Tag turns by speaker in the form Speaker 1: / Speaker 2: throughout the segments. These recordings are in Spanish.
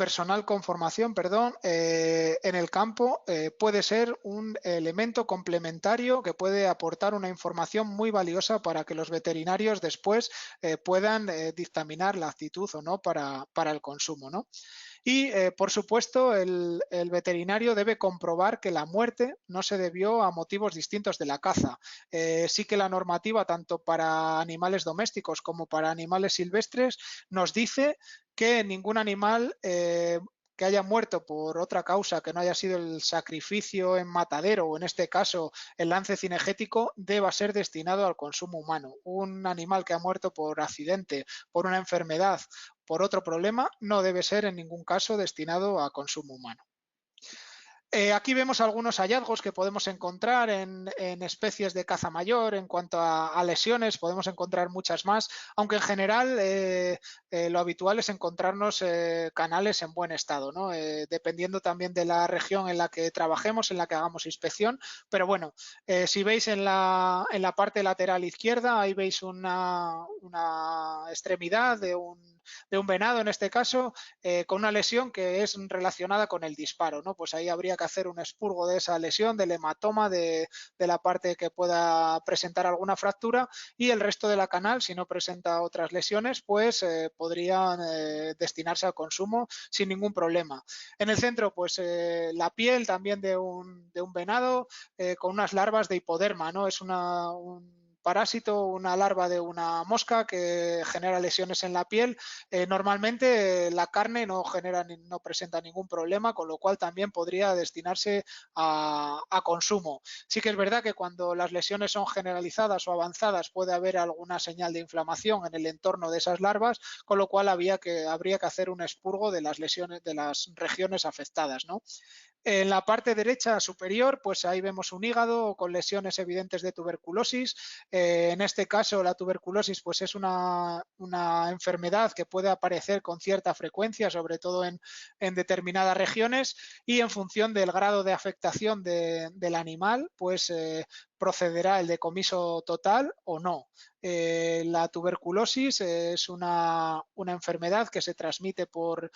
Speaker 1: personal con formación, perdón, en el campo puede ser un elemento complementario que puede aportar una información muy valiosa para que los veterinarios después puedan dictaminar la aptitud o no para el consumo, ¿no? Y, por supuesto, el veterinario debe comprobar que la muerte no se debió a motivos distintos de la caza. Sí que la normativa, tanto para animales domésticos como para animales silvestres, nos dice que ningún animal que haya muerto por otra causa que no haya sido el sacrificio en matadero o en este caso el lance cinegético deba ser destinado al consumo humano. Un animal que ha muerto por accidente, por una enfermedad, por otro problema, no debe ser en ningún caso destinado a consumo humano. Aquí vemos algunos hallazgos que podemos encontrar en especies de caza mayor. En cuanto a lesiones, podemos encontrar muchas más, aunque en general lo habitual es encontrarnos canales en buen estado, ¿no? Dependiendo también de la región en la que trabajemos, en la que hagamos inspección. Pero bueno, si veis en la parte lateral izquierda, ahí veis una extremidad de un venado en este caso, con una lesión que es relacionada con el disparo, ¿no? Pues ahí habría que hacer un expurgo de esa lesión, del hematoma, de la parte que pueda presentar alguna fractura, y el resto de la canal, si no presenta otras lesiones, pues podrían destinarse al consumo sin ningún problema. En el centro, pues la piel también de un venado con unas larvas de hipoderma, ¿no? Es un parásito, una larva de una mosca que genera lesiones en la piel. Normalmente la carne no presenta ningún problema, con lo cual también podría destinarse a consumo. Sí que es verdad que cuando las lesiones son generalizadas o avanzadas puede haber alguna señal de inflamación en el entorno de esas larvas, con lo cual habría que hacer un expurgo de las lesiones, de las regiones afectadas, ¿no? En la parte derecha superior, pues ahí vemos un hígado con lesiones evidentes de tuberculosis. En este caso, la tuberculosis pues es una enfermedad que puede aparecer con cierta frecuencia, sobre todo en determinadas regiones, y en función del grado de afectación del animal, pues procederá el decomiso total o no. La tuberculosis es una enfermedad que se transmite por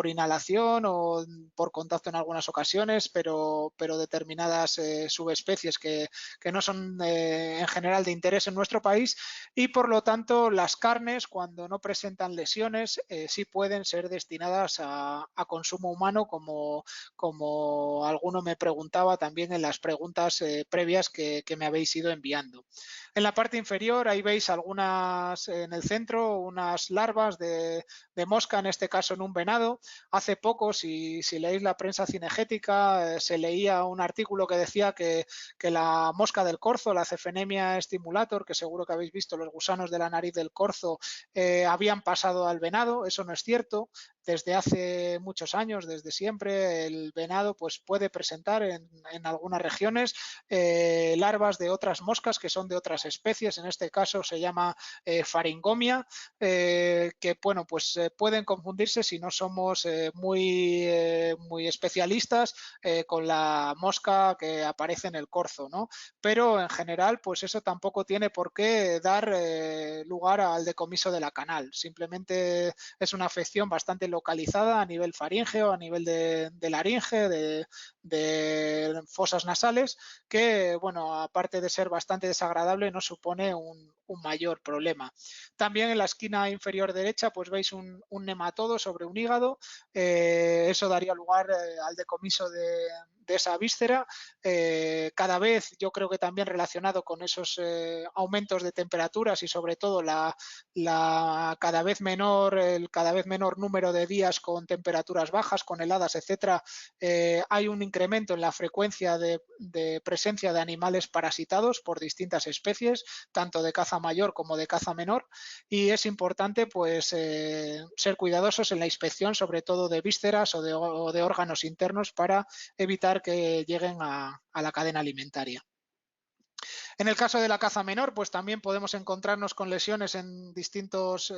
Speaker 1: inhalación o por contacto en algunas ocasiones, pero determinadas subespecies que no son en general de interés en nuestro país, y por lo tanto las carnes, cuando no presentan lesiones, sí pueden ser destinadas a consumo humano, como alguno me preguntaba también en las preguntas previas que me habéis ido enviando. En la parte inferior ahí veis algunas, en el centro, unas larvas de mosca, en este caso en un venado. Hace poco, si leéis la prensa cinegética, se leía un artículo que decía que la mosca del corzo, la Cephenia stimulator, que seguro que habéis visto los gusanos de la nariz del corzo, habían pasado al venado. Eso no es cierto. Desde hace muchos años, desde siempre, el venado pues puede presentar en algunas regiones larvas de otras moscas que son de otras especies. En este caso se llama Pharyngomia, que bueno, pues pueden confundirse si no somos muy especialistas con la mosca que aparece en el corzo, ¿no? Pero en general, pues eso tampoco tiene por qué dar lugar al decomiso de la canal. Simplemente es una afección bastante localizada a nivel faríngeo, a nivel de laringe, de fosas nasales, que, bueno, aparte de ser bastante desagradable, no supone un mayor problema. También en la esquina inferior derecha pues veis un nematodo sobre un hígado. Eso daría lugar al decomiso de esa víscera. Cada vez, yo creo que también relacionado con esos aumentos de temperaturas y sobre todo el cada vez menor número de días con temperaturas bajas, con heladas, etcétera, hay un incremento en la frecuencia de presencia de animales parasitados por distintas especies, tanto de caza mayor como de caza menor, y es importante pues ser cuidadosos en la inspección, sobre todo de vísceras o de órganos internos, para evitar que lleguen a la cadena alimentaria. En el caso de la caza menor, pues también podemos encontrarnos con lesiones en distintos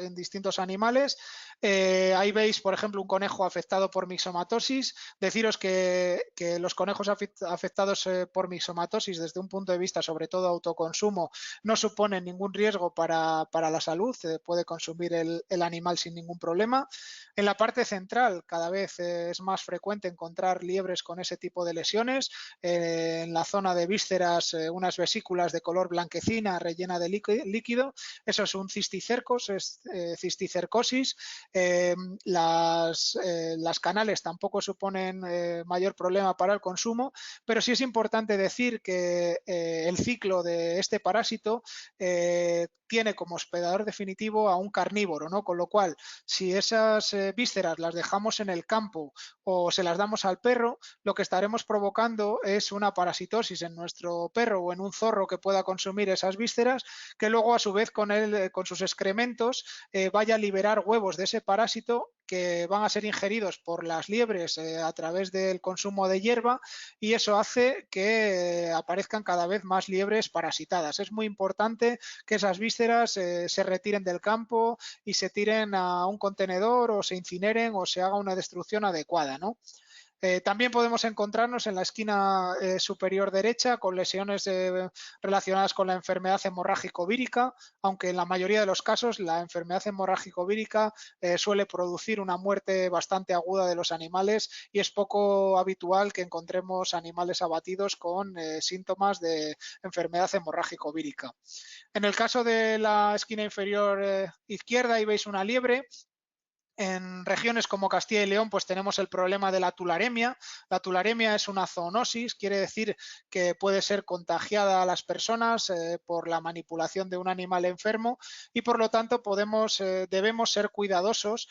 Speaker 1: animales. Ahí veis, por ejemplo, un conejo afectado por mixomatosis. Deciros que los conejos afectados por mixomatosis, desde un punto de vista sobre todo autoconsumo, no suponen ningún riesgo para la salud. Puede consumir el animal sin ningún problema. En la parte central, cada vez es más frecuente encontrar liebres con ese tipo de lesiones. En la zona de vísceras, unas vesículas de color blanquecina rellena de líquido. Eso es un cisticercos, es cisticercosis. Las canales tampoco suponen mayor problema para el consumo, pero sí es importante decir que el ciclo de este parásito tiene como hospedador definitivo a un carnívoro, ¿no? Con lo cual, si esas vísceras las dejamos en el campo o se las damos al perro, lo que estaremos provocando es una parasitosis en nuestro perro o en un zorro que pueda consumir esas vísceras, que luego a su vez con sus excrementos vaya a liberar huevos de ese parásito que van a ser ingeridos por las liebres a través del consumo de hierba, y eso hace que aparezcan cada vez más liebres parasitadas. Es muy importante que esas vísceras se retiren del campo y se tiren a un contenedor o se incineren o se haga una destrucción adecuada, ¿no? También podemos encontrarnos en la esquina superior derecha con lesiones relacionadas con la enfermedad hemorrágico-vírica, aunque en la mayoría de los casos la enfermedad hemorrágico-vírica suele producir una muerte bastante aguda de los animales, y es poco habitual que encontremos animales abatidos con síntomas de enfermedad hemorrágico-vírica. En el caso de la esquina inferior izquierda, ahí veis una liebre. En regiones como Castilla y León, pues tenemos el problema de la tularemia. La tularemia es una zoonosis, quiere decir que puede ser contagiada a las personas por la manipulación de un animal enfermo, y por lo tanto debemos ser cuidadosos,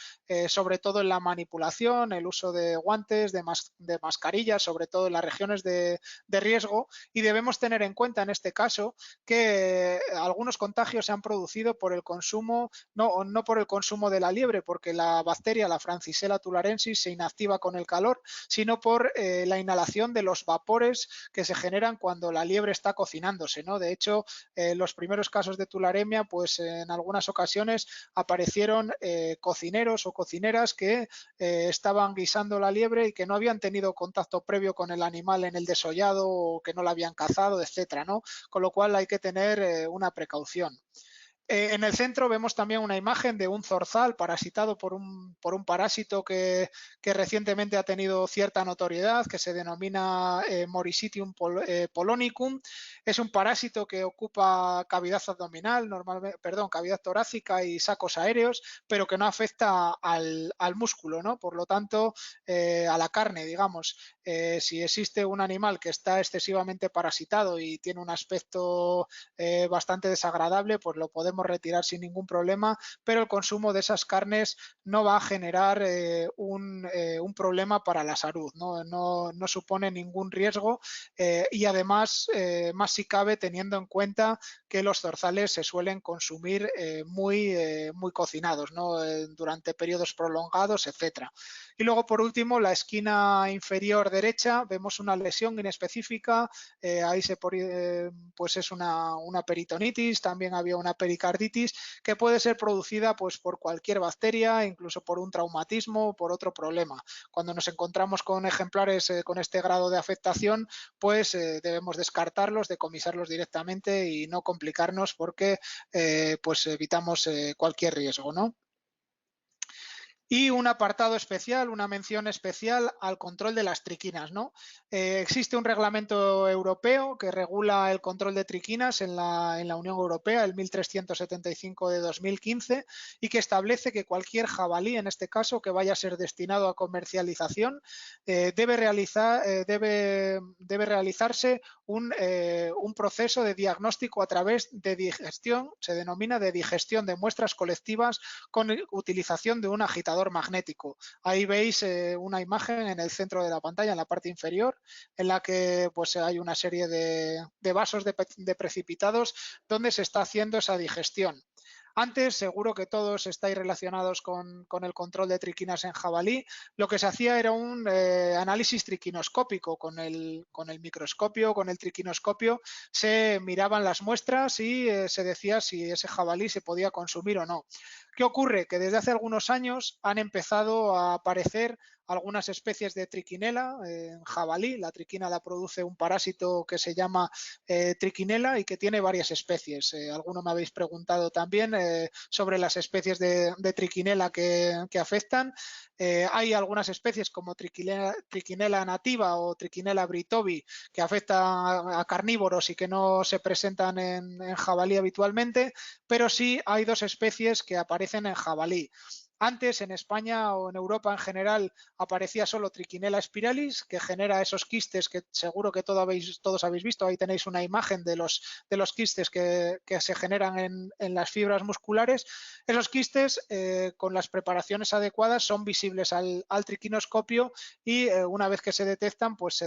Speaker 1: sobre todo en la manipulación, el uso de guantes, de mascarillas, sobre todo en las regiones de riesgo, y debemos tener en cuenta en este caso que algunos contagios se han producido por el consumo, no por el consumo de la liebre, porque la bacteria, la Francisella tularensis, se inactiva con el calor, sino por la inhalación de los vapores que se generan cuando la liebre está cocinándose, ¿no? De hecho, los primeros casos de tularemia, pues en algunas ocasiones aparecieron cocineros o cocineras que estaban guisando la liebre y que no habían tenido contacto previo con el animal en el desollado, o que no la habían cazado, etcétera, ¿no? Con lo cual hay que tener una precaución. En el centro vemos también una imagen de un zorzal parasitado por un parásito que recientemente ha tenido cierta notoriedad, que se denomina Moricitium polonicum. Es un parásito que ocupa cavidad abdominal, cavidad torácica y sacos aéreos, pero que no afecta al músculo, ¿no? Por lo tanto, a la carne, digamos. Si existe un animal que está excesivamente parasitado y tiene un aspecto bastante desagradable, pues lo podemos retirar sin ningún problema, pero el consumo de esas carnes no va a generar un problema para la salud, no supone ningún riesgo, y además, más si cabe, teniendo en cuenta que los zorzales se suelen consumir muy cocinados, ¿no? Durante periodos prolongados, etcétera. Y luego, por último, la esquina inferior derecha, vemos una lesión inespecífica, ahí pues es una peritonitis, también había una pericarditis, que puede ser producida pues por cualquier bacteria, incluso por un traumatismo o por otro problema. Cuando nos encontramos con ejemplares con este grado de afectación, pues debemos descartarlos, decomisarlos directamente y no complicarnos, porque pues evitamos cualquier riesgo, ¿no? Y un apartado especial, una mención especial al control de las triquinas, ¿no? Existe un reglamento europeo que regula el control de triquinas en la Unión Europea, el 1375 de 2015, y que establece que cualquier jabalí, en este caso, que vaya a ser destinado a comercialización, debe realizarse un proceso de diagnóstico a través de digestión, se denomina de digestión de muestras colectivas, con utilización de un agitador magnético. Ahí veis una imagen en el centro de la pantalla, en la parte inferior, en la que pues hay una serie de vasos de precipitados donde se está haciendo esa digestión. Antes, seguro que todos estáis relacionados con el control de triquinas en jabalí. Lo que se hacía era un análisis triquinoscópico con el microscopio, con el triquinoscopio, se miraban las muestras y se decía si ese jabalí se podía consumir o no. ¿Qué ocurre? Que desde hace algunos años han empezado a aparecer algunas especies de triquinela en jabalí. La triquina la produce un parásito que se llama triquinela y que tiene varias especies. Alguno me habéis preguntado también sobre las especies de triquinela que afectan. Hay algunas especies como triquinela nativa o triquinela britovi que afecta a carnívoros y que no se presentan en jabalí habitualmente, pero sí hay dos especies que aparecen en jabalí. Antes en España o en Europa en general aparecía solo Trichinella spiralis, que genera esos quistes que seguro que todos habéis visto. Ahí tenéis una imagen de los quistes que se generan en las fibras musculares. Esos quistes con las preparaciones adecuadas son visibles al triquinoscopio y una vez que se detectan pues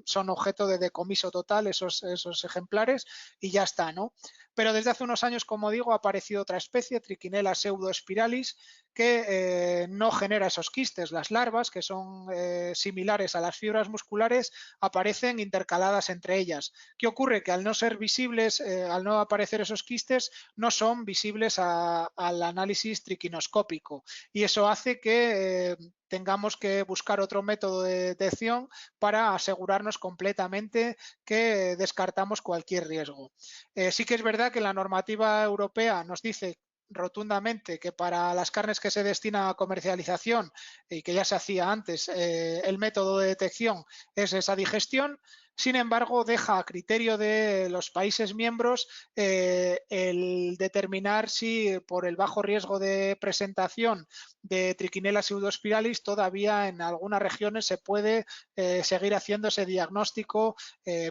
Speaker 1: son objeto de decomiso total esos ejemplares y ya está, ¿no? Pero desde hace unos años, como digo, ha aparecido otra especie, Trichinella pseudospiralis, que no genera esos quistes. Las larvas, que son similares a las fibras musculares, aparecen intercaladas entre ellas. ¿Qué ocurre? Que al no ser visibles, al no aparecer esos quistes, no son visibles al análisis triquinoscópico. Y eso hace que tengamos que buscar otro método de detección para asegurarnos completamente que descartamos cualquier riesgo. Sí que es verdad que la normativa europea nos dice rotundamente que para las carnes que se destinan a comercialización y que ya se hacía antes, el método de detección es esa digestión. Sin embargo, deja a criterio de los países miembros el determinar si por el bajo riesgo de presentación de Trichinella pseudospiralis todavía en algunas regiones se puede seguir haciendo ese diagnóstico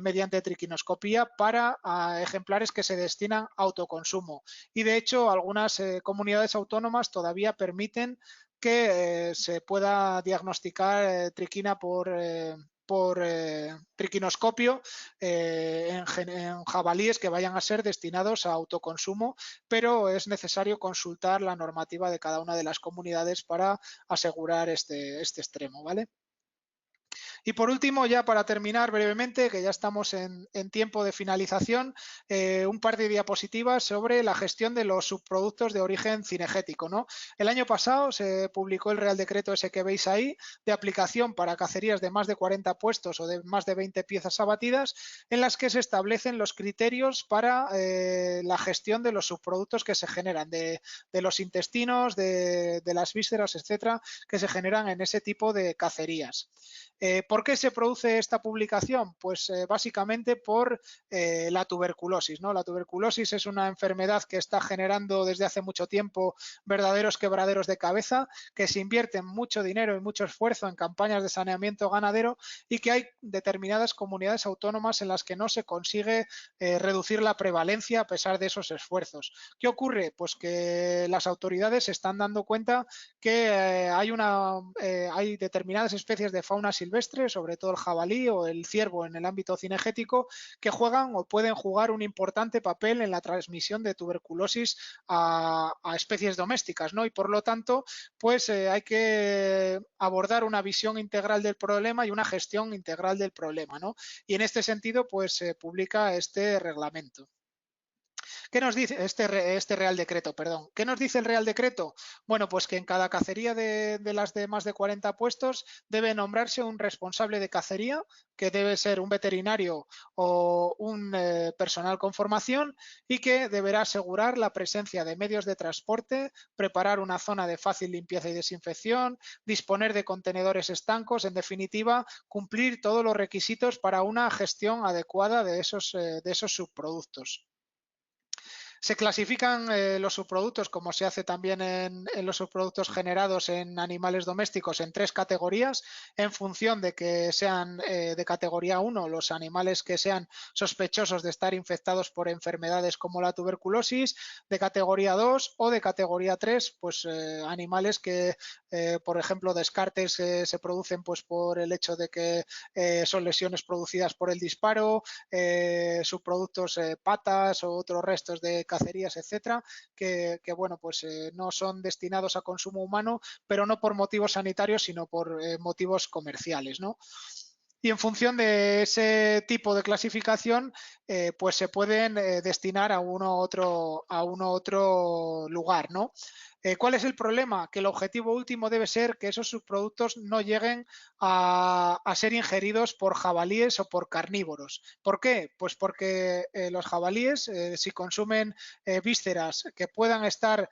Speaker 1: mediante triquinoscopía para ejemplares que se destinan a autoconsumo. Y de hecho, algunas comunidades autónomas todavía permiten que se pueda diagnosticar triquina por triquinoscopio en jabalíes que vayan a ser destinados a autoconsumo, pero es necesario consultar la normativa de cada una de las comunidades para asegurar este extremo, ¿vale? Y por último, ya para terminar brevemente, que ya estamos en tiempo de finalización, un par de diapositivas sobre la gestión de los subproductos de origen cinegético, ¿no? El año pasado se publicó el Real Decreto ese que veis ahí, de aplicación para cacerías de más de 40 puestos o de más de 20 piezas abatidas, en las que se establecen los criterios para la gestión de los subproductos que se generan, de los intestinos, de las vísceras, etcétera, que se generan en ese tipo de cacerías. ¿Por qué se produce esta publicación? Pues básicamente por la tuberculosis, ¿no? La tuberculosis es una enfermedad que está generando desde hace mucho tiempo verdaderos quebraderos de cabeza, que se invierten mucho dinero y mucho esfuerzo en campañas de saneamiento ganadero y que hay determinadas comunidades autónomas en las que no se consigue reducir la prevalencia a pesar de esos esfuerzos. ¿Qué ocurre? Pues que las autoridades se están dando cuenta que hay determinadas especies de fauna silvestre, sobre todo el jabalí o el ciervo en el ámbito cinegético, que juegan o pueden jugar un importante papel en la transmisión de tuberculosis a especies domésticas, ¿no? Y por lo tanto, pues hay que abordar una visión integral del problema y una gestión integral del problema, ¿no? Y en este sentido, pues se publica este reglamento. ¿Qué nos dice este Real Decreto? Perdón. ¿Qué nos dice el Real Decreto? Bueno, pues que en cada cacería de las de más de 40 puestos debe nombrarse un responsable de cacería, que debe ser un veterinario o un personal con formación, y que deberá asegurar la presencia de medios de transporte, preparar una zona de fácil limpieza y desinfección, disponer de contenedores estancos, en definitiva, cumplir todos los requisitos para una gestión adecuada de esos subproductos. Se clasifican los subproductos, como se hace también en los subproductos generados en animales domésticos, en 3 categorías, en función de que sean de categoría 1 los animales que sean sospechosos de estar infectados por enfermedades como la tuberculosis, de categoría 2 o de categoría 3, pues animales que, por ejemplo, descartes se producen pues por el hecho de que son lesiones producidas por el disparo, subproductos patas o otros restos de cacerías, etcétera, bueno, pues no son destinados a consumo humano, pero no por motivos sanitarios, sino por motivos comerciales, ¿no? Y en función de ese tipo de clasificación, pues se pueden destinar a uno u otro lugar, ¿no? ¿Cuál es el problema? Que el objetivo último debe ser que esos subproductos no lleguen a ser ingeridos por jabalíes o por carnívoros. ¿Por qué? Pues porque los jabalíes, si consumen vísceras que puedan estar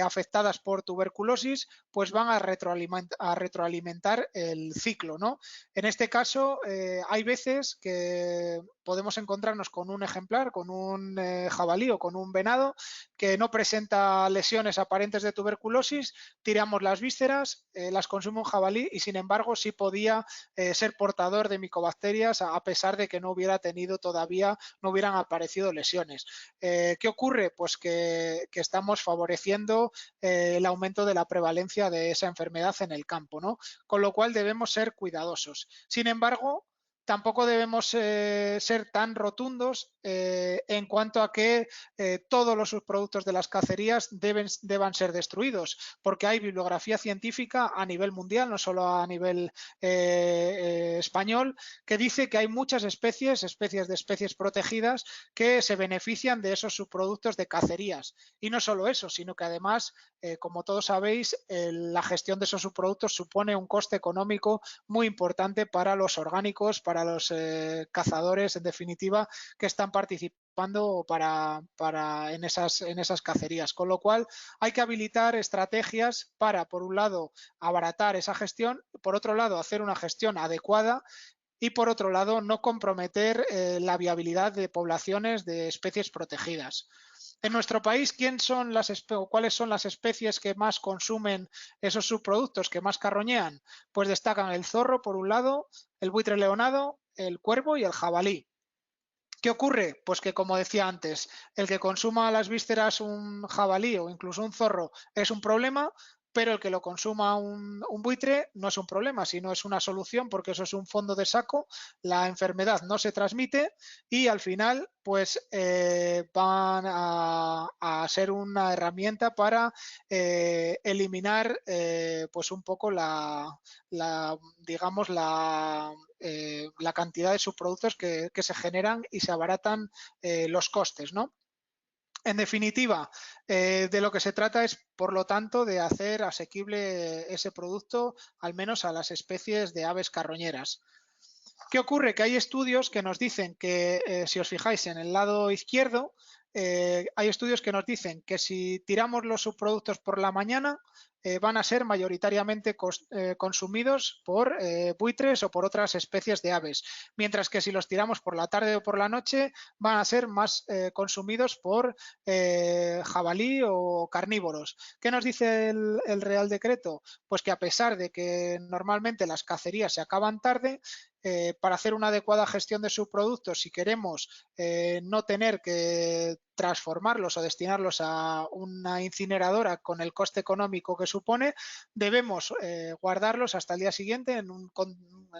Speaker 1: afectadas por tuberculosis, pues van a retroalimentar el ciclo, ¿no? En este caso, hay veces que podemos encontrarnos con un ejemplar, con un jabalí o con un venado que no presenta lesiones aparentes de tuberculosis, tiramos las vísceras, las consume un jabalí y sin embargo sí podía ser portador de micobacterias a pesar de que no hubiera tenido todavía, no hubieran aparecido lesiones. ¿Qué ocurre? Pues que estamos favoreciendo el aumento de la prevalencia de esa enfermedad en el campo, ¿no? Con lo cual debemos ser cuidadosos. Sin embargo, tampoco debemos ser tan rotundos en cuanto a que todos los subproductos de las cacerías deban ser destruidos, porque hay bibliografía científica a nivel mundial, no solo a nivel español, que dice que hay muchas especies de especies protegidas que se benefician de esos subproductos de cacerías. Y no solo eso, sino que además, como todos sabéis, la gestión de esos subproductos supone un coste económico muy importante para los orgánicos, para los cazadores, en definitiva, que están participando en esas cacerías. Con lo cual, hay que habilitar estrategias para, por un lado, abaratar esa gestión, por otro lado, hacer una gestión adecuada y, por otro lado, no comprometer la viabilidad de poblaciones de especies protegidas. En nuestro país, ¿cuáles son las especies que más consumen esos subproductos, que más carroñean? Pues destacan el zorro, por un lado, el buitre leonado, el cuervo y el jabalí. ¿Qué ocurre? Pues que, como decía antes, el que consuma las vísceras un jabalí o incluso un zorro es un problema, pero el que lo consuma un buitre no es un problema, sino es una solución, porque eso es un fondo de saco, la enfermedad no se transmite y al final pues van a ser una herramienta para eliminar pues un poco digamos la cantidad de subproductos que se generan y se abaratan los costes, ¿no? En definitiva, de lo que se trata es, por lo tanto, de hacer asequible ese producto, al menos a las especies de aves carroñeras. ¿Qué ocurre? Que hay estudios que nos dicen que, si os fijáis en el lado izquierdo, hay estudios que nos dicen que si tiramos los subproductos por la mañana, van a ser mayoritariamente consumidos por buitres o por otras especies de aves, mientras que si los tiramos por la tarde o por la noche, van a ser más consumidos por jabalí o carnívoros. ¿Qué nos dice el Real Decreto? Pues que, a pesar de que normalmente las cacerías se acaban tarde, para hacer una adecuada gestión de subproductos, si queremos no tener que transformarlos o destinarlos a una incineradora con el coste económico que supone, debemos guardarlos hasta el día siguiente en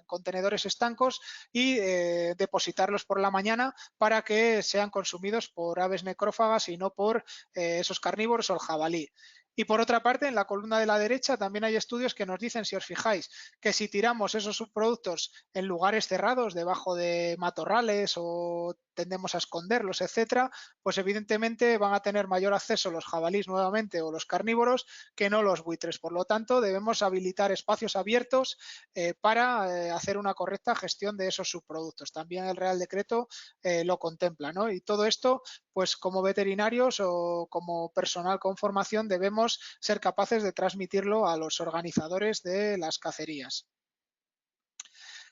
Speaker 1: contenedores estancos y depositarlos por la mañana para que sean consumidos por aves necrófagas y no por esos carnívoros o el jabalí. Y por otra parte, en la columna de la derecha también hay estudios que nos dicen, si os fijáis, que si tiramos esos subproductos en lugares cerrados, debajo de matorrales, o tendemos a esconderlos, etcétera, pues evidentemente van a tener mayor acceso los jabalíes nuevamente o los carnívoros que no los buitres. Por lo tanto, debemos habilitar espacios abiertos para hacer una correcta gestión de esos subproductos. También el Real Decreto lo contempla, ¿no? Y todo esto, pues como veterinarios o como personal con formación, debemos ser capaces de transmitirlo a los organizadores de las cacerías.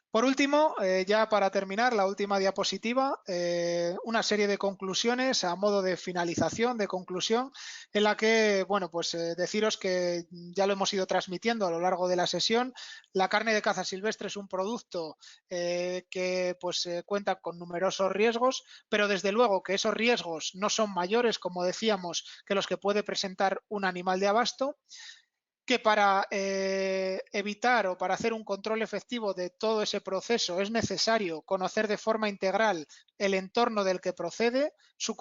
Speaker 1: Por último, ya para terminar, la última diapositiva, una serie de conclusiones a modo de finalización, de conclusión, en la que, bueno, pues deciros que ya lo hemos ido transmitiendo a lo largo de la sesión. La carne de caza silvestre es un producto que pues cuenta con numerosos riesgos, pero desde luego que esos riesgos no son mayores, como decíamos, que los que puede presentar un animal de abasto. que para evitar o para hacer un control efectivo de todo ese proceso es necesario conocer de forma integral el entorno del que procede, su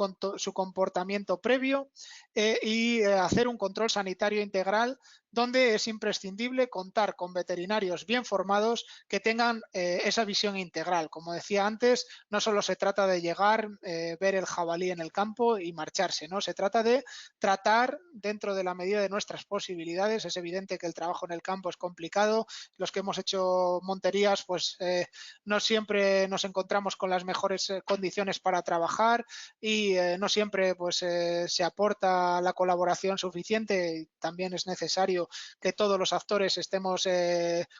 Speaker 1: comportamiento previo y hacer un control sanitario integral donde es imprescindible contar con veterinarios bien formados que tengan esa visión integral. Como decía antes, no solo se trata de llegar, ver el jabalí en el campo y marcharse, ¿no? Se trata de tratar dentro de la medida de nuestras posibilidades. Es evidente que el trabajo en el campo es complicado. Los que hemos hecho monterías, pues no siempre nos encontramos con las mejores condiciones para trabajar y no siempre pues se aporta la colaboración suficiente. También es necesario que todos los actores estemos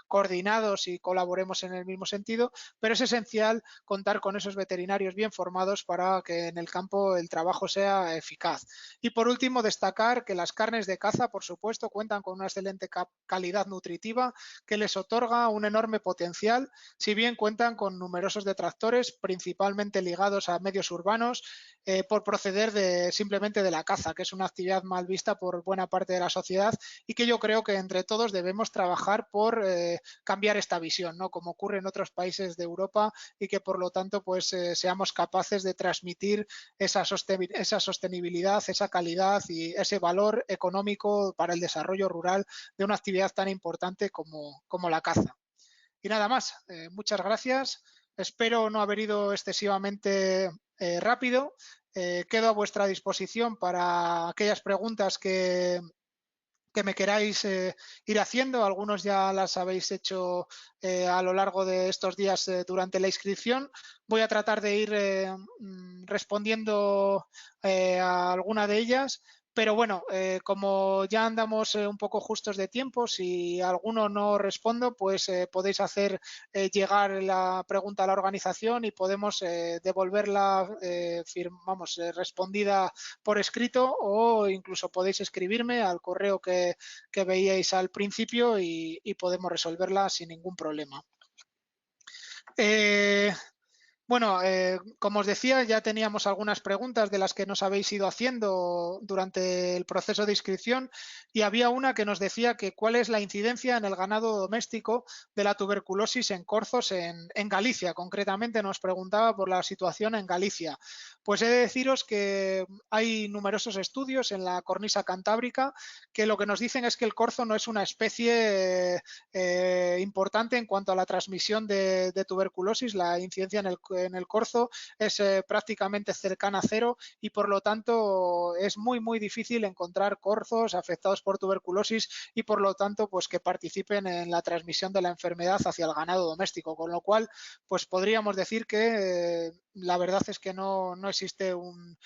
Speaker 1: coordinados y colaboremos en el mismo sentido, pero es esencial contar con esos veterinarios bien formados para que en el campo el trabajo sea eficaz. Y por último, destacar que las carnes de caza, por supuesto, cuentan con una excelente calidad nutritiva que les otorga un enorme potencial, si bien cuentan con numerosos detractores, principalmente ligados a medios urbanos, por proceder simplemente de la caza, que es una actividad mal vista por buena parte de la sociedad y que yo creo que entre todos debemos trabajar por cambiar esta visión, ¿no? Como ocurre en otros países de Europa y que por lo tanto pues seamos capaces de transmitir esa sostenibilidad, esa calidad y ese valor económico para el desarrollo rural de una actividad tan importante como la caza. Y nada más, muchas gracias. Espero no haber ido excesivamente rápido. Quedo a vuestra disposición para aquellas preguntas que me queráis ir haciendo. Algunos ya las habéis hecho a lo largo de estos días durante la inscripción. Voy a tratar de ir respondiendo a alguna de ellas. Pero bueno, como ya andamos un poco justos de tiempo, si alguno no respondo, pues podéis hacer llegar la pregunta a la organización y podemos devolverla respondida por escrito, o incluso podéis escribirme al correo que veíais al principio y podemos resolverla sin ningún problema. Bueno, como os decía, ya teníamos algunas preguntas de las que nos habéis ido haciendo durante el proceso de inscripción y había una que nos decía que cuál es la incidencia en el ganado doméstico de la tuberculosis en corzos en Galicia. Concretamente nos preguntaba por la situación en Galicia. Pues he de deciros que hay numerosos estudios en la cornisa cantábrica que lo que nos dicen es que el corzo no es una especie importante en cuanto a la transmisión de tuberculosis. La incidencia en el corzo es prácticamente cercana a cero y por lo tanto es muy difícil encontrar corzos afectados por tuberculosis y por lo tanto pues que participen en la transmisión de la enfermedad hacia el ganado doméstico, con lo cual pues podríamos decir que la verdad es que no existe un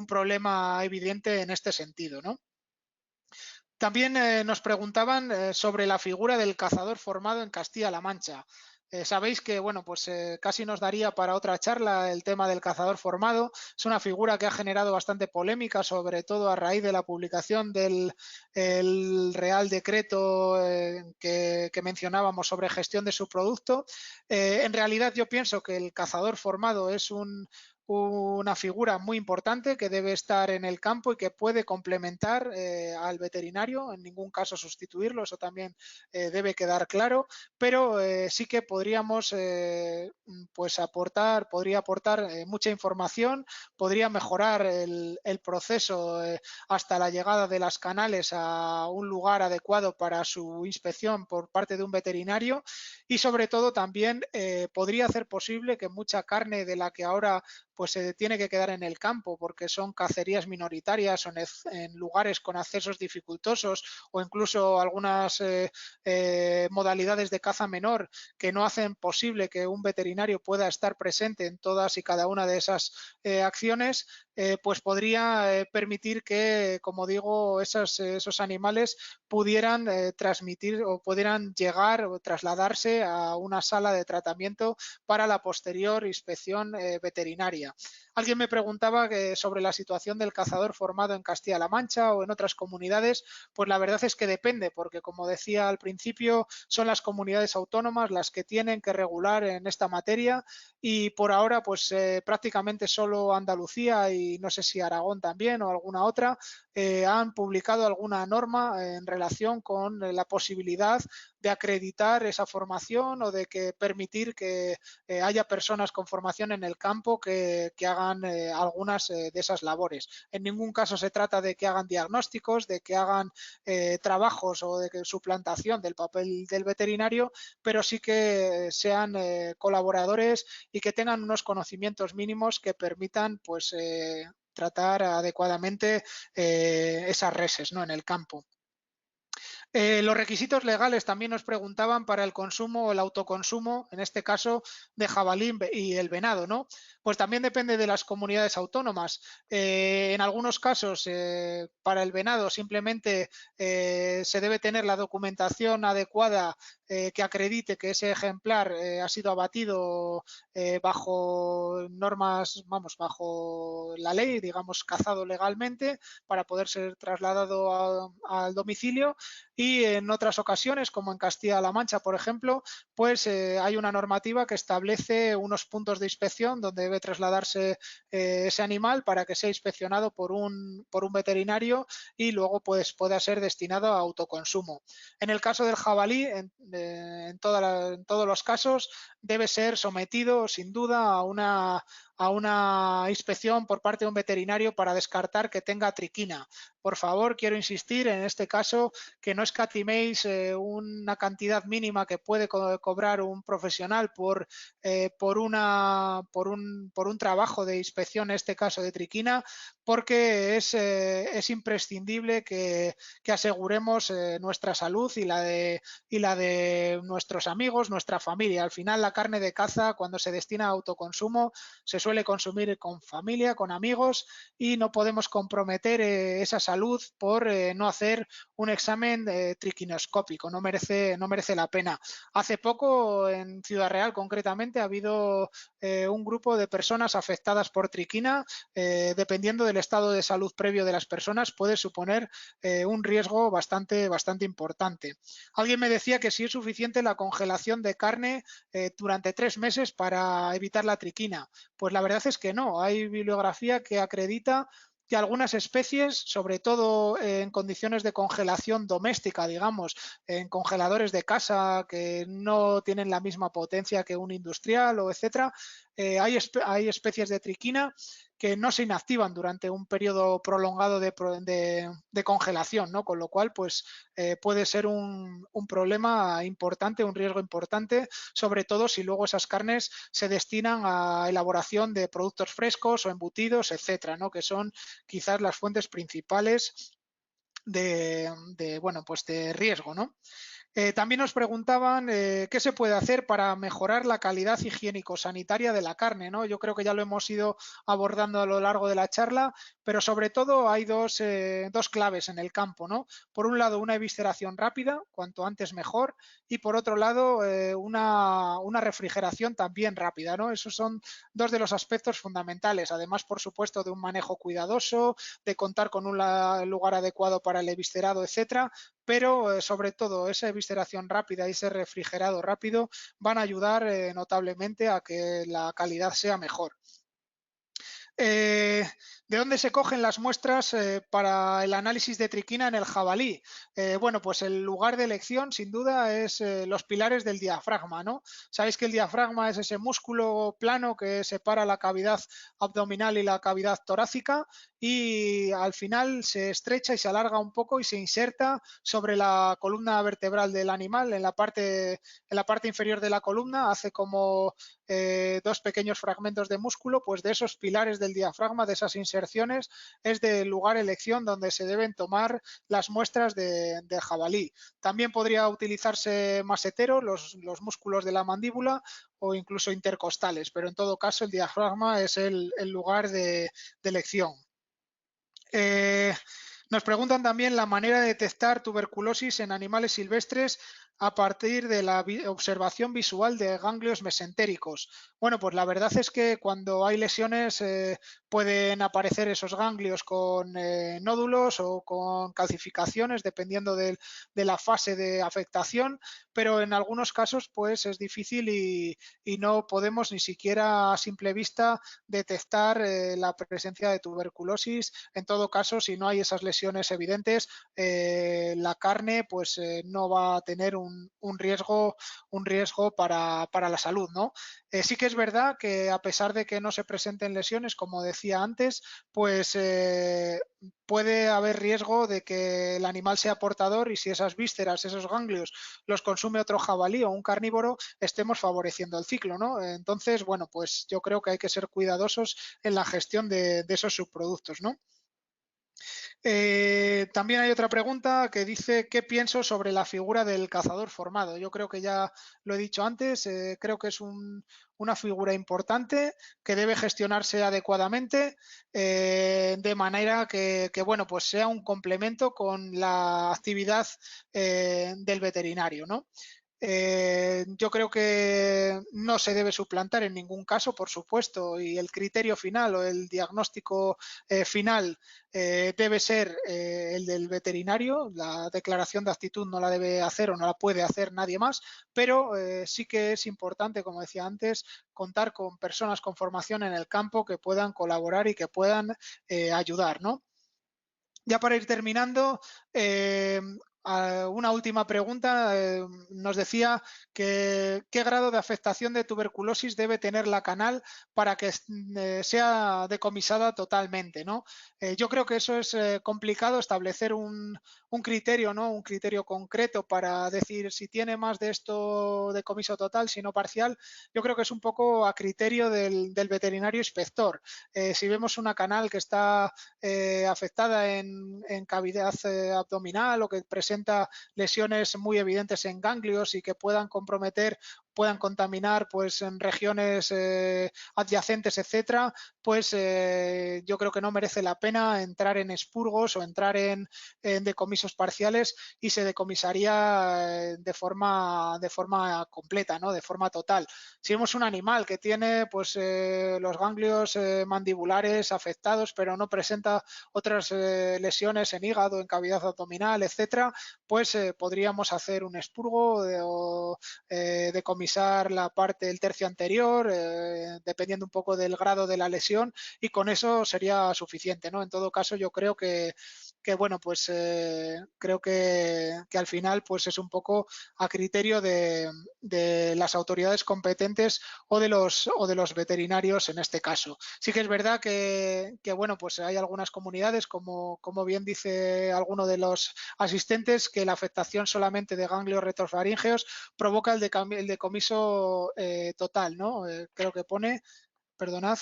Speaker 1: problema evidente en este sentido, ¿no? También nos preguntaban sobre la figura del cazador formado en Castilla-La Mancha. Sabéis que, bueno, pues casi nos daría para otra charla el tema del cazador formado. Es una figura que ha generado bastante polémica, sobre todo a raíz de la publicación del Real Decreto que mencionábamos sobre gestión de su producto. En realidad yo pienso que el cazador formado es una figura muy importante que debe estar en el campo y que puede complementar al veterinario, en ningún caso sustituirlo, eso también debe quedar claro, pero sí que podríamos pues podría aportar mucha información, podría mejorar el proceso hasta la llegada de las canales a un lugar adecuado para su inspección por parte de un veterinario y sobre todo también podría hacer posible que mucha carne de la que ahora pues se tiene que quedar en el campo porque son cacerías minoritarias o en lugares con accesos dificultosos o incluso algunas modalidades de caza menor que no hacen posible que un veterinario pueda estar presente en todas y cada una de esas acciones, pues podría permitir que, como digo, esos animales pudieran transmitir o pudieran llegar o trasladarse a una sala de tratamiento para la posterior inspección veterinaria. Alguien me preguntaba sobre la situación del cazador formado en Castilla-La Mancha o en otras comunidades. Pues la verdad es que depende, porque como decía al principio, son las comunidades autónomas las que tienen que regular en esta materia y por ahora pues prácticamente solo Andalucía y no sé si Aragón también o alguna otra han publicado alguna norma en relación con la posibilidad de acreditar esa formación o de que permitir que haya personas con formación en el campo que hagan algunas de esas labores. En ningún caso se trata de que hagan diagnósticos, de que hagan trabajos o de que suplantación del papel del veterinario, pero sí que sean colaboradores y que tengan unos conocimientos mínimos que permitan pues tratar adecuadamente esas reses, ¿no?, en el campo. Los requisitos legales también nos preguntaban para el consumo o el autoconsumo, en este caso de jabalí y el venado, ¿no? Pues también depende de las comunidades autónomas. En algunos casos, para el venado simplemente se debe tener la documentación adecuada que acredite que ese ejemplar ha sido abatido bajo normas, vamos, bajo la ley, digamos, cazado legalmente para poder ser trasladado al domicilio. Y en otras ocasiones, como en Castilla-La Mancha, por ejemplo, pues hay una normativa que establece unos puntos de inspección donde debe trasladarse ese animal para que sea inspeccionado por un veterinario y luego pues pueda ser destinado a autoconsumo. En el caso del jabalí, en todos los casos, debe ser sometido sin duda a una inspección por parte de un veterinario para descartar que tenga triquina. Por favor, quiero insistir en este caso que no escatiméis una cantidad mínima que puede cobrar un profesional por un trabajo de inspección, en este caso de triquina, porque es imprescindible que aseguremos nuestra salud y la de nuestros amigos, nuestra familia. Al final, la carne de caza, cuando se destina a autoconsumo, se suele consumir con familia, con amigos, y no podemos comprometer esa salud por no hacer un examen triquinoscópico, no merece la pena. Hace poco, en Ciudad Real concretamente, ha habido un grupo de personas afectadas por triquina. Dependiendo del estado de salud previo de las personas, puede suponer un riesgo bastante importante. Alguien me decía que si es suficiente la congelación de carne durante 3 meses para evitar la triquina. Pues la verdad es que no. Hay bibliografía que acredita que algunas especies, sobre todo en condiciones de congelación doméstica, digamos, en congeladores de casa que no tienen la misma potencia que un industrial o etcétera, hay especies de triquina que no se inactivan durante un periodo prolongado de congelación, ¿no? Con lo cual, pues puede ser un problema importante, un riesgo importante, sobre todo si luego esas carnes se destinan a elaboración de productos frescos o embutidos, etcétera, ¿no?, que son quizás las fuentes principales bueno, pues de riesgo, ¿no? También nos preguntaban qué se puede hacer para mejorar la calidad higiénico-sanitaria de la carne, ¿no? Yo creo que ya lo hemos ido abordando a lo largo de la charla, pero sobre todo hay dos claves en el campo, ¿no? Por un lado, una evisceración rápida, cuanto antes mejor, y por otro lado, una refrigeración también rápida, ¿no? Esos son dos de los aspectos fundamentales, además, por supuesto, de un manejo cuidadoso, de contar con un lugar adecuado para el eviscerado, etcétera, pero sobre todo esa evisceración rápida y ese refrigerado rápido van a ayudar notablemente a que la calidad sea mejor. ¿De dónde se cogen las muestras para el análisis de triquina en el jabalí? Bueno, pues el lugar de elección, sin duda, es los pilares del diafragma, ¿no? Sabéis que el diafragma es ese músculo plano que separa la cavidad abdominal y la cavidad torácica y al final se estrecha y se alarga un poco y se inserta sobre la columna vertebral del animal, en la parte inferior de la columna, hace como dos pequeños fragmentos de músculo. Pues de esos pilares del diafragma, de esas inserciones, es del lugar elección donde se deben tomar las muestras de jabalí. También podría utilizarse masetero, los músculos de la mandíbula, o incluso intercostales, pero en todo caso el diafragma es el lugar de elección. Nos preguntan también la manera de detectar tuberculosis en animales silvestres a partir de la observación visual de ganglios mesentéricos. Bueno, pues la verdad es que cuando hay lesiones pueden aparecer esos ganglios con nódulos o con calcificaciones, dependiendo de la fase de afectación, pero en algunos casos pues es difícil y no podemos ni siquiera a simple vista detectar la presencia de tuberculosis. En todo caso, si no hay esas lesiones evidentes, la carne pues no va a tener un riesgo para la salud, ¿no? Sí que es verdad que a pesar de que no se presenten lesiones, como decía antes, pues puede haber riesgo de que el animal sea portador y si esas vísceras, esos ganglios, los consume otro jabalí o un carnívoro, estemos favoreciendo el ciclo, ¿no? Entonces, bueno, pues yo creo que hay que ser cuidadosos en la gestión de esos subproductos, ¿no? También hay otra pregunta que dice ¿qué pienso sobre la figura del cazador formado? Yo creo que ya lo he dicho antes, creo que es una figura importante que debe gestionarse adecuadamente de manera que, bueno, pues sea un complemento con la actividad del veterinario, ¿no? Yo creo que no se debe suplantar en ningún caso, por supuesto, y el criterio final o el diagnóstico final debe ser el del veterinario. La declaración de actitud no la debe hacer o no la puede hacer nadie más, pero sí que es importante, como decía antes, contar con personas con formación en el campo que puedan colaborar y que puedan ayudar, ¿no? Ya para ir terminando, una última pregunta. Nos decía que qué grado de afectación de tuberculosis debe tener la canal para que sea decomisada totalmente, ¿no? Yo creo que eso es complicado establecer un criterio, ¿no? Un criterio concreto para decir si tiene más de esto decomiso total, si no parcial. Yo creo que es un poco a criterio del veterinario inspector. Si vemos una canal que está afectada en cavidad abdominal o que presenta lesiones muy evidentes en ganglios y que puedan comprometer, puedan contaminar pues en regiones adyacentes, etcétera, pues yo creo que no merece la pena entrar en expurgos o entrar en decomisos parciales y se decomisaría de forma completa, ¿no? De forma total. Si vemos un animal que tiene pues los ganglios mandibulares afectados pero no presenta otras lesiones en hígado, en cavidad abdominal, etcétera, pues podríamos hacer un expurgo o decomisar la parte del tercio anterior, dependiendo un poco del grado de la lesión, y con eso sería suficiente, ¿no? En todo caso, yo creo que bueno, pues creo que al final pues es un poco a criterio de las autoridades competentes o de los veterinarios en este caso. Sí que es verdad que bueno, pues hay algunas comunidades, como bien dice alguno de los asistentes, que la afectación solamente de ganglios retrofaríngeos provoca el decomiso total, ¿no? Creo que pone, perdonad,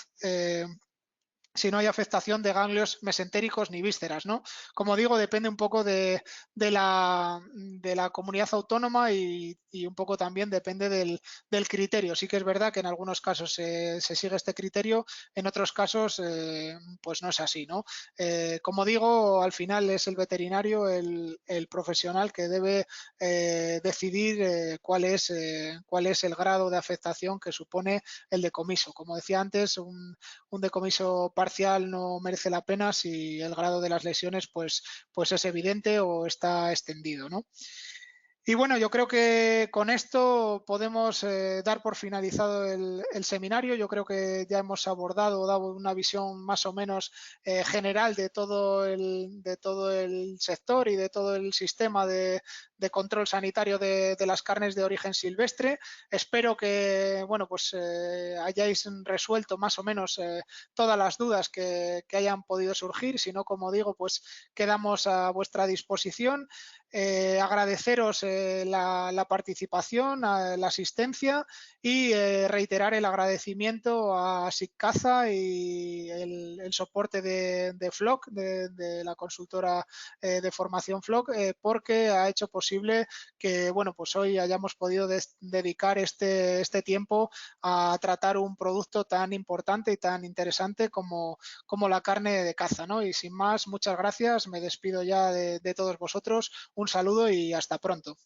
Speaker 1: si no hay afectación de ganglios mesentéricos ni vísceras, ¿no? Como digo, depende un poco de la comunidad autónoma y un poco también depende del criterio. Sí que es verdad que en algunos casos se sigue este criterio, en otros casos pues no es así, ¿no? Como digo, al final es el veterinario el profesional que debe decidir cuál es el grado de afectación que supone el decomiso. Como decía antes, un decomiso parcial no merece la pena si el grado de las lesiones pues es evidente o está extendido, ¿no? Y bueno, yo creo que con esto podemos dar por finalizado el seminario. Yo creo que ya hemos abordado, dado una visión más o menos general de todo el sector y de todo el sistema de control sanitario de las carnes de origen silvestre. Espero que bueno, pues hayáis resuelto más o menos todas las dudas que hayan podido surgir. Si no, como digo, pues quedamos a vuestra disposición. Agradeceros la participación, la asistencia y reiterar el agradecimiento a SICCAZA y el soporte de FLOC, de la consultora de formación FLOC, porque ha hecho posible que bueno, pues hoy hayamos podido dedicar este tiempo a tratar un producto tan importante y tan interesante como la carne de caza, ¿no? Y sin más, muchas gracias, me despido ya de todos vosotros. Un saludo y hasta pronto.